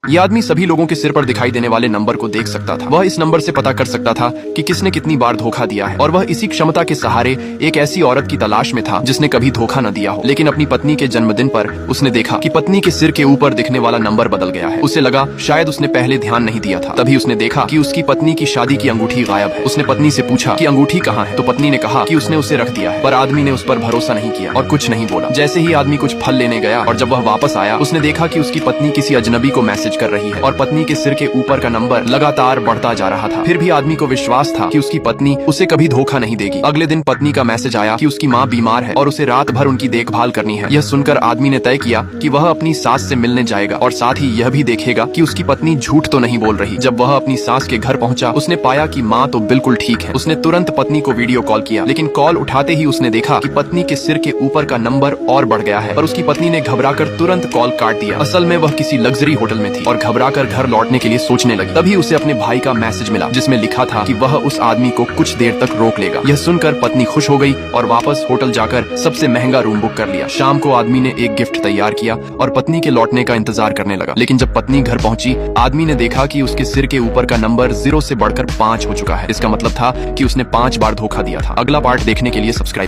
ये आदमी सभी लोगों के सिर पर दिखाई देने वाले नंबर को देख सकता था। वह इस नंबर से पता कर सकता था कि किसने कितनी बार धोखा दिया है और वह इसी क्षमता के सहारे एक ऐसी औरत की तलाश में था जिसने कभी धोखा न दिया हो। लेकिन अपनी पत्नी के जन्मदिन पर उसने देखा कि पत्नी के सिर के ऊपर दिखने वाला नंबर बदल गया है। उसे लगा शायद उसने पहले ध्यान नहीं दिया था। तभी उसने देखा कि उसकी पत्नी की शादी की अंगूठी गायब है। उसने पत्नी से पूछा कि अंगूठी कहाँ है, तो पत्नी ने कहा कि उसने उसे रख दिया है। पर आदमी ने उस पर भरोसा नहीं किया और कुछ नहीं बोला। जैसे ही आदमी कुछ फल लेने गया और जब वह वापस आया, उसने देखा कि उसकी पत्नी किसी अजनबी को मैसेज कर रही है और पत्नी के सिर के ऊपर का नंबर लगातार बढ़ता जा रहा था। फिर भी आदमी को विश्वास था कि उसकी पत्नी उसे कभी धोखा नहीं देगी। अगले दिन पत्नी का मैसेज आया कि उसकी माँ बीमार है और उसे रात भर उनकी देखभाल करनी है। यह सुनकर आदमी ने तय किया कि वह अपनी सास से मिलने जाएगा और साथ ही यह भी देखेगा कि उसकी पत्नी झूठ तो नहीं बोल रही। जब वह अपनी सास के घर पहुंचा, उसने पाया कि माँ तो बिल्कुल ठीक है। उसने तुरंत पत्नी को वीडियो कॉल किया, लेकिन कॉल उठाते ही उसने देखा कि पत्नी के सिर के ऊपर का नंबर और बढ़ गया है। पर उसकी पत्नी ने घबराकर तुरंत कॉल काट दिया। असल में वह किसी लग्जरी होटल में थी और घबराकर घर लौटने के लिए सोचने लगी। तभी उसे अपने भाई का मैसेज मिला जिसमें लिखा था कि वह उस आदमी को कुछ देर तक रोक लेगा। यह सुनकर पत्नी खुश हो गई और वापस होटल जाकर सबसे महंगा रूम बुक कर लिया। शाम को आदमी ने एक गिफ्ट तैयार किया और पत्नी के लौटने का इंतजार करने लगा। लेकिन जब पत्नी घर पहुंची, आदमी ने देखा कि उसके सिर के ऊपर का नंबर 0 से बढ़कर 5 हो चुका है। इसका मतलब था कि उसने 5 बार धोखा दिया था। अगला पार्ट देखने के लिए सब्सक्राइब